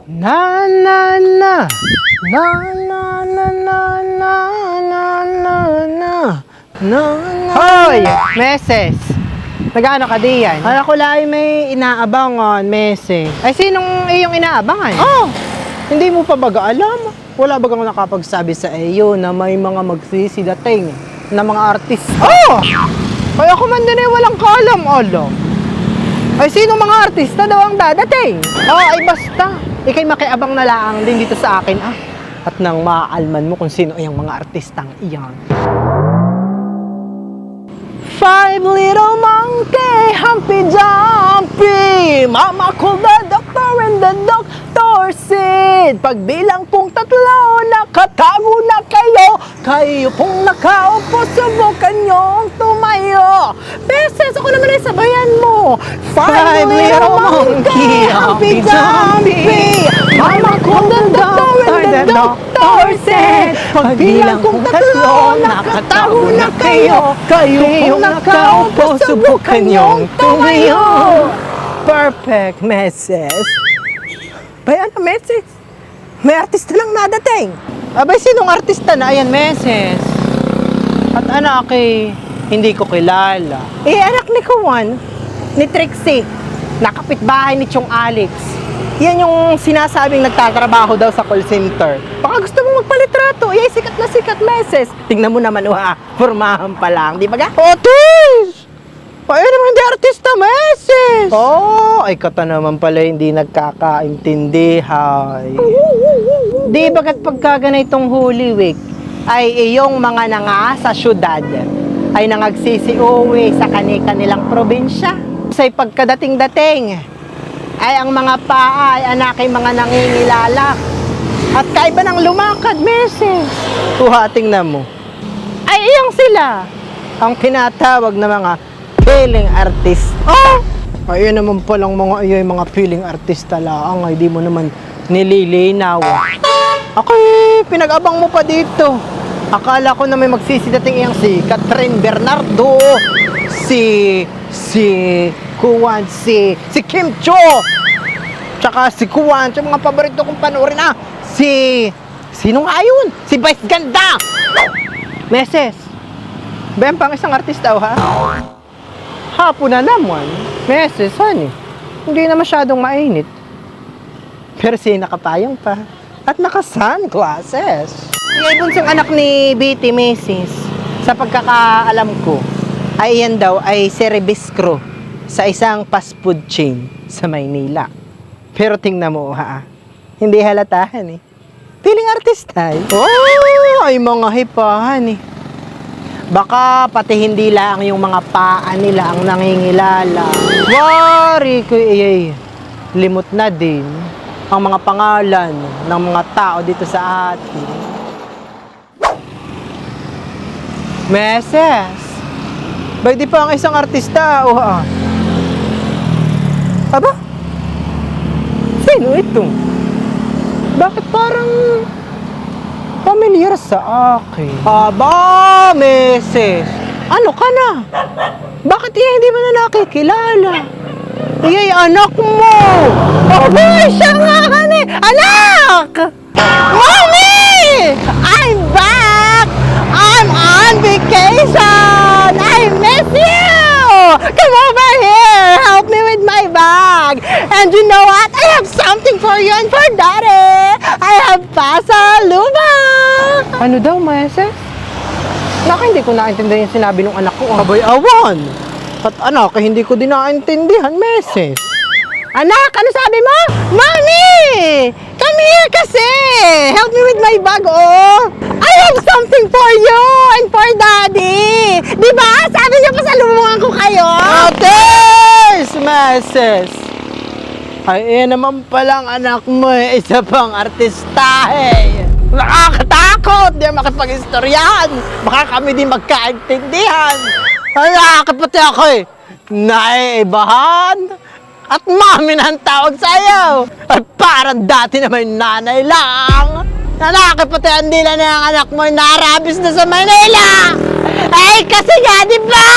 Na na na na na na na na na na na na. Hoy, Meses! Nag-ano ka diyan? Kala ko lang may inaabangan, Meses. Ay, sinong iyong inaabangan? Oh, hindi mo pa baga alam? Wala bagang nakapagsabi sa iyo na may mga magsisidating na mga artist. Oh! Kaya ako man din walang kaalam-alam. Ay, sino mga artista daw ang dadating? Oh, ay basta. Ika'y makiabang na lang din dito sa akin, ah. At nang maaalman mo kung sino ay ang mga artistang iyan. Five little monkey, Humpy Dumpy, Mama called the doctor and the doctor said, pagbilang pong tatlo, nakatago na kayo. Kayo pong nakaupo, subukan niyong tumayo. Beses, ako naman ay sabayan mo. Five little monkey, Humpy Dumpy, Mama called the doctor and the doctor said, pagbilang pong tatlo, nakatago na kayo. Kayo pong nakaupo, subukan niyong tumayo. Perfect, Meses. Bay, ano, Meses? May artista lang nadating. Abay, sinong artista na? Ayan, Meses. At anak eh, hindi ko kilala. Eh, anak ni Kuwan, ni Trixie, nakapitbahay ni Chong Alex. Yan yung sinasabing nagtatrabaho daw sa call center. Baka gusto mo magpalitrato. Eh, sikat na sikat, Meses. Tingnan mo naman, formahan pa lang. Di ba ga? Otis! Ay, naman hindi artista, Meses! Oh, ay kata naman pala hindi nagkakaintindi, hay. Di bagat pagka ganitong Holy Week, ay iyong mga nanga sa syudad ay nangagsisi-uwi sa kanilang probinsya. Sa'y pagkadating-dating, ay ang mga paa ay anakay mga nangingilalak. At kaiba ng lumakad, Meses. Tuhating na mo. Ay iyong sila, ang tinatawag na mga feeling artist. Oh! Ayun naman palang mga mga feeling artista lang. Ay, di mo naman nililinaw. Okay, pinag-abang mo pa dito. Akala ko na may magsisidating iyang si Catherine Bernardo, si Kuwan, si Kim Cho, tsaka si Kuwan, tsaka mga paborito kong panoorin sino nga yun? Si Vice Ganda! Meses, Ben pang isang artista, ha? Hapon na naman. Meses, honey. Hindi na masyadong mainit. Pero siya nakapayong pa. At naka-sunglasses. Yung bunsong anak ni Betty, Meses, sa pagkakaalam ko, ay yan daw ay serebiscro sa isang fast food chain sa Maynila. Pero tingnan mo, hindi halatahan eh. Feeling artista eh. Oh, ay mga hipahan eh. Baka pati hindi lang yung mga paa nila ang nangingilala. Wari ko limot na din ang mga pangalan ng mga tao dito sa atin. Meses, bay di pa ang isang artista, Aba? Sino ito? Bakit parang familiar sa akin? Aba, Meses, ano ka na? Bakit hindi mo na nakikilala? Iyay, anak mo! Abay, siya nga ka ni! Anak! Mommy! I'm back! I'm on vacation! I miss you! Come over here! Help me with my bag! And you know what? I have something for you and for Daddy! I have pasalubong! Ano daw, Meses? Naka, hindi ko naintindihan yung sinabi ng anak ko. Abay, awan! At anak, hindi ko din naintindihan, Meses. Anak, ano sabi mo? Mommy! Come here kasi! Help me with my bag, I have something for you and for Daddy! Di ba? Sabi niyo pasalubungan ko kayo! Otis! Meses! Ay, naman palang anak mo isa pang artista Nakakatakot! Di makipag-istoryahan! Baka kami di magkaintindihan! Ay, nakakapati ako naibahan! At mami na ang tawag sa'yo! At parang dati na may nanay lang! Nakakapati ang dila na ang anak mo narabis na sa Manila! Ay, kasi nga, di ba?